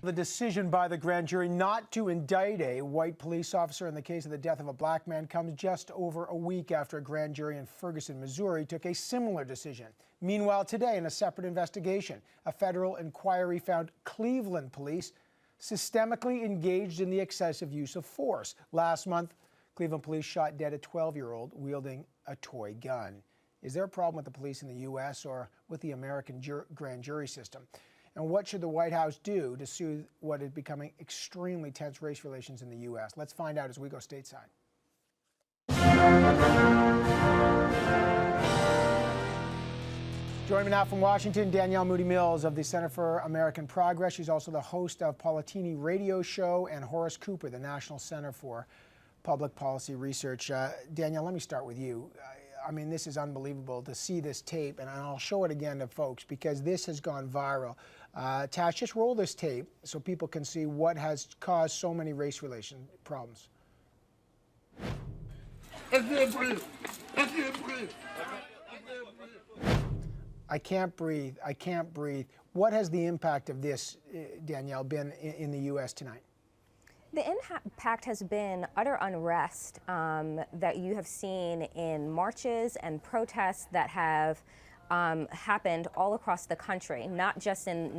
The decision by the grand jury not to indict a white police officer in the case of the death of a black man comes just over a week after a grand jury in Ferguson, Missouri took a similar decision. Meanwhile, today, in a separate investigation, a federal inquiry found Cleveland police systemically engaged in the excessive use of force. Last month, Cleveland police shot dead a 12-year-old wielding a toy gun. Is there a problem with the police in the U.S. or with the American grand jury system? And what should the White House do to soothe what is becoming extremely tense race relations in the U.S.? Let's find out as we go stateside. Joining me now from Washington, Danielle Moodie-Mills of the Center for American Progress. She's also the host of Politini Radio Show, and Horace Cooper, the National Center for Public Policy Research. Danielle, let me start with you. I mean, this is unbelievable to see this tape, and I'll show it again to folks because this has gone viral. Tash, just roll this tape so people can see what has caused so many race relation problems. I can't breathe. I can't breathe. What has the impact of this, Danielle, been in the U.S. tonight? The impact has been utter unrest that you have seen in marches and protests that have happened all across the country, not just in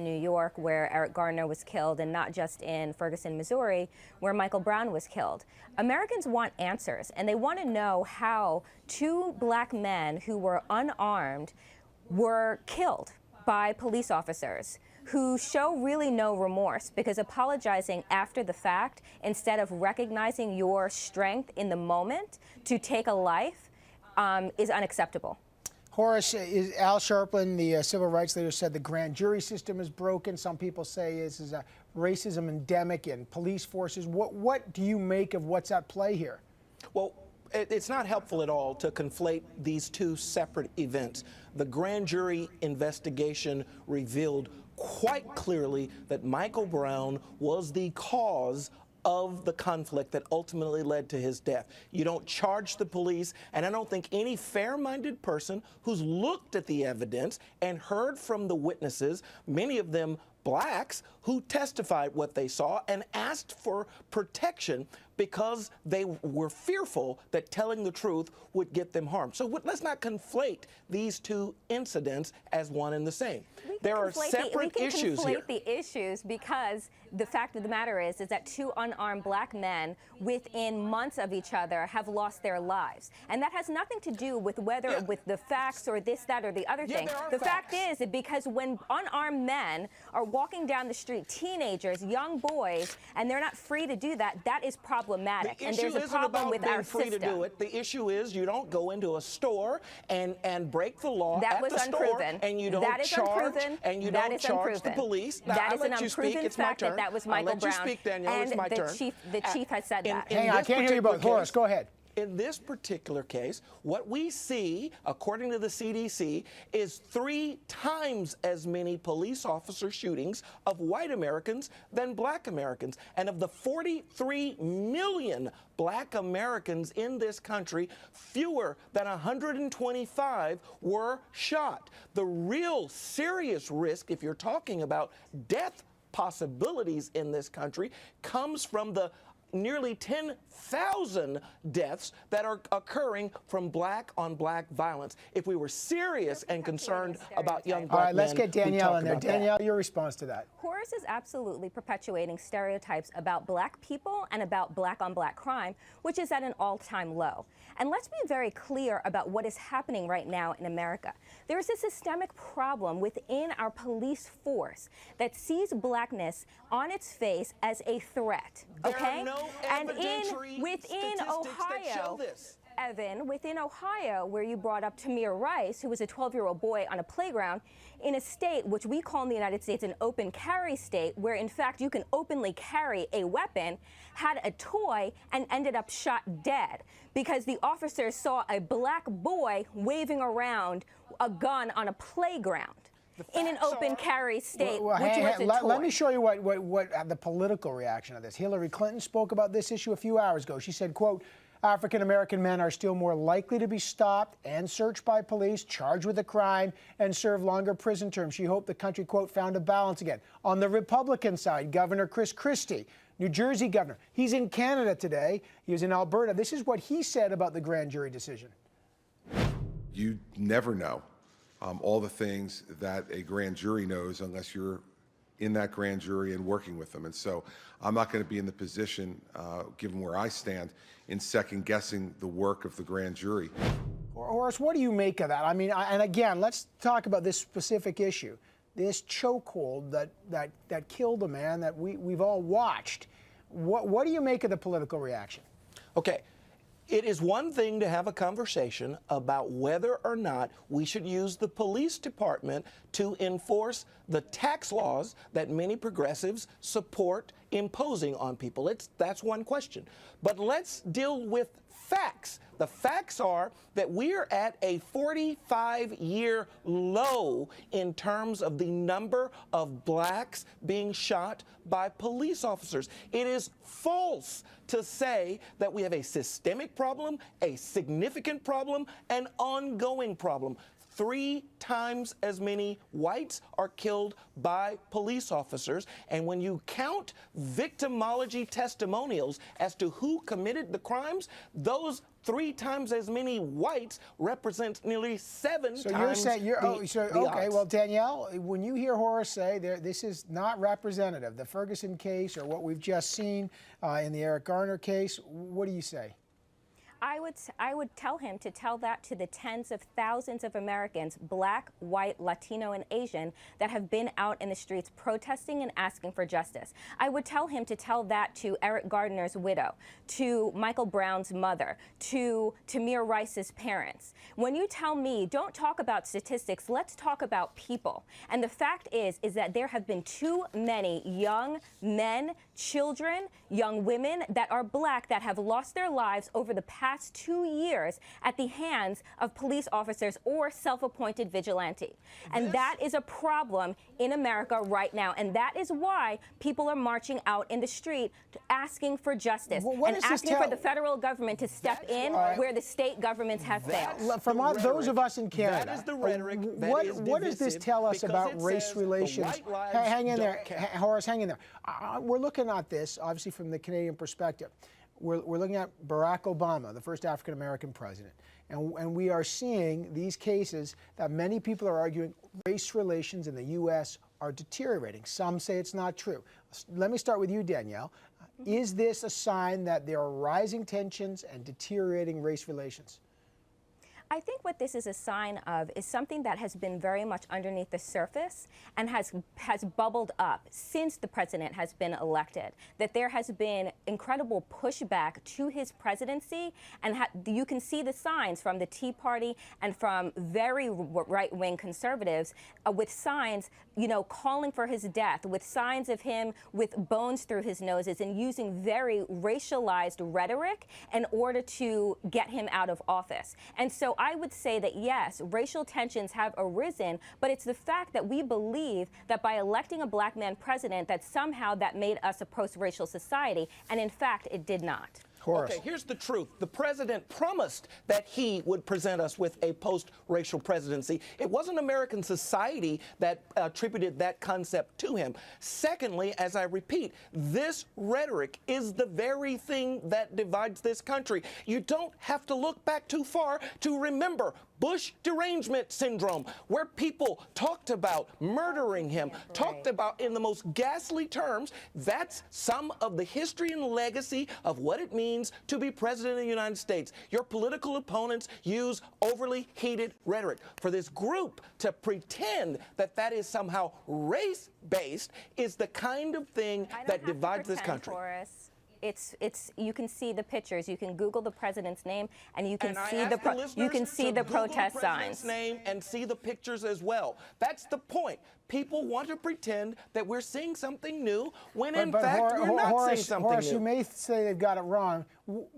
New York, where Eric Garner was killed, and not just in Ferguson, Missouri, where Michael Brown was killed. Americans want answers, and they want to know how two black men who were unarmed were killed by police officers who show really no remorse, because apologizing after the fact instead of recognizing your strength in the moment to take a life is unacceptable. Horace, Al Sharpton, the civil rights leader, said the grand jury system is broken. Some people say this is a racism endemic in police forces. What do you make of what's at play here? Well, it's not helpful at all to conflate these two separate events. The grand jury investigation revealed quite clearly that Michael Brown was the cause of the conflict that ultimately led to his death. You don't charge the police, and I don't think any fair-minded person who's looked at the evidence and heard from the witnesses, many of them blacks, who testified what they saw and asked for protection because they were fearful that telling the truth would get them harmed. So let's not conflate these two incidents as one and the same. There are separate issues here. We can conflate the issues because the fact of the matter is that two unarmed black men within months of each other have lost their lives. And that has nothing to do with whether with the facts or this, that, or the other thing. The fact is that because when unarmed men are walking down the street, teenagers, young boys, and they're not free to do that, that is problematic. And there's a problem with our system. The issue isn't about being free to do it. The issue is you don't go into a store and break the law at the store, and you don't charge, and you don't charge the police. That is an unproven fact that that was Michael Brown. I'll let you speak, Danielle. It's my turn. The chief has said that. Hang on, I can't hear you both. Horace, go ahead. In this particular case, what we see, according to the CDC, is 3 times as many police officer shootings of white Americans than black Americans. And of the 43 million black Americans in this country, fewer than 125 were shot. The real serious risk, if you're talking about death possibilities in this country, comes from the nearly 10,000 deaths that are occurring from black-on-black violence. If we were serious and concerned about young black men, all right, let's get Danielle in there. Danielle, your response to that. Horace is absolutely perpetuating stereotypes about black people and about black-on-black crime, which is at an all-time low. And let's be very clear about what is happening right now in America. There is a systemic problem within our police force that sees blackness on its face as a threat. Okay? There are no evidentiary within statistics that show this. Evan, within Ohio, where you brought up Tamir Rice, who was a 12-year-old boy on a playground, in a state which we call in the United States an open carry state, where in fact you can openly carry a weapon, had a toy and ended up shot dead because the officers saw a black boy waving around a gun on a playground. In an open carry state, which was a toy. Let me show you what the political reaction of this. Hillary Clinton spoke about this issue a few hours ago. She said, quote, African-American men are still more likely to be stopped and searched by police, charged with a crime, and serve longer prison terms. She hoped the country, quote, found a balance again. On the Republican side, Governor Chris Christie, New Jersey governor, he's in Canada today. He was in Alberta. This is what he said about the grand jury decision. You never know all the things that a grand jury knows unless you're in that grand jury and working with them. And so I'm not going to be in the position, given where I stand, in second guessing the work of the grand jury. Horace, what do you make of that? I mean, and again, let's talk about this specific issue, this chokehold that killed a man that we've all watched. What do you make of the political reaction? Okay. It is one thing to have a conversation about whether or not we should use the police department to enforce the tax laws that many progressives support imposing on people. That's one question. But let's deal with facts. The facts are that we're at a 45-year low in terms of the number of blacks being shot by police officers. It is false to say that we have a systemic problem, a significant problem, an ongoing problem. 3 times as many whites are killed by police officers. And when you count victimology testimonials as to who committed the crimes, those 3 times as many whites represent nearly 7 so times you're saying, the okay, odds. well, Danielle, when you hear Horace say this is not representative, the Ferguson case or what we've just seen in the Eric Garner case, what do you say? I would tell him to tell that to the tens of thousands of Americans, black, white, Latino, and Asian, that have been out in the streets protesting and asking for justice. I would tell him to tell that to Eric Garner's widow, to Michael Brown's mother, to Tamir Rice's parents. When you tell me, don't talk about statistics, let's talk about people. And the fact is that there have been too many young men, children, young women that are black that have lost their lives over the past 2 years at the hands of police officers or self-appointed vigilante. And that is a problem in America right now. And that is why people are marching out in the street asking for justice and asking for the federal government to step in where the state governments have failed. From those of us in Canada, that is the rhetoric what does this tell us about race relations? Hang in there, Horace, hang in there. We're looking at this, obviously, from the Canadian perspective. We're looking at Barack Obama, the first African-American president, and we are seeing these cases that many people are arguing race relations in the U.S. are deteriorating. Some say it's not true. Let me start with you, Danielle. Is this a sign that there are rising tensions and deteriorating race relations? I think what this is a sign of is something that has been very much underneath the surface and has bubbled up since the president has been elected, that there has been incredible pushback to his presidency, and you can see the signs from the Tea Party and from very right-wing conservatives with signs, calling for his death, with signs of him with bones through his noses and using very racialized rhetoric in order to get him out of office. And so I would say that, yes, racial tensions have arisen, but it's the fact that we believe that by electing a black man president, that somehow that made us a post-racial society, and in fact, it did not. Horace. Okay, here's the truth. The president promised that he would present us with a post-racial presidency. It wasn't American society that attributed that concept to him. Secondly, as I repeat, this rhetoric is the very thing that divides this country. You don't have to look back too far to remember Bush derangement syndrome, where people talked about murdering him, talked about in the most ghastly terms. That's some of the history and legacy of what it means to be president of the United States. Your political opponents use overly heated rhetoric. For this group to pretend that that is somehow race-based is the kind of thing that divides this country. Horace. You can see the pictures. You can Google the president's name, and you can see the protest signs. Name and see the pictures as well. That's the point. People want to pretend that we're seeing something new when in fact we're not seeing something Horace, new. you may say they've got it wrong,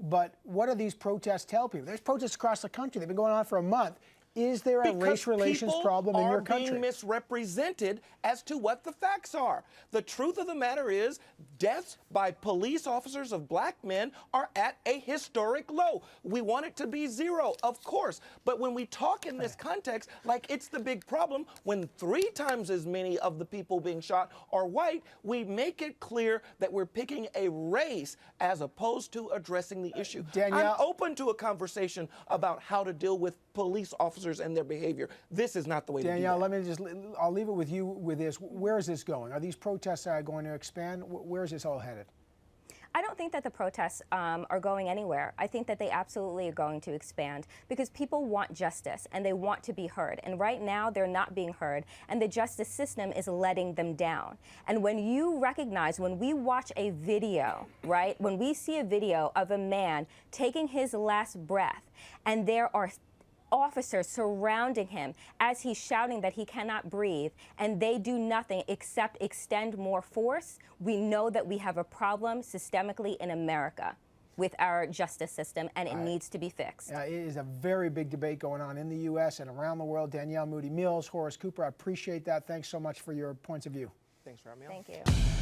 but what do these protests tell people? There's protests across the country. They've been going on for a month. Is there a Because race relations people problem in your are country? being misrepresented as to what the facts are. The truth of the matter is, deaths by police officers of black men are at a historic low. We want it to be zero, of course. But when we talk in this context, like it's the big problem, when 3 times as many of the people being shot are white, we make it clear that we're picking a race as opposed to addressing the issue. Danielle, I'm open to a conversation about how to deal with police officers and their behavior. This is not the way Danielle, to do that. I'll leave it with you with this. Where is this going? Are these protests going to expand? Where is this all headed? I don't think that the protests are going anywhere. I think that they absolutely are going to expand because people want justice and they want to be heard. And right now they're not being heard and the justice system is letting them down. And when you recognize, when we watch a video, right, when we see a video of a man taking his last breath and there are officers surrounding him as he's shouting that he cannot breathe, and they do nothing except extend more force, we know that we have a problem systemically in America with our justice system, and it needs to be fixed. It is a very big debate going on in the U.S. and around the world. Danielle Moodie-Mills, Horace Cooper, I appreciate that. Thanks so much for your points of view. Thanks for having me on. Thank you.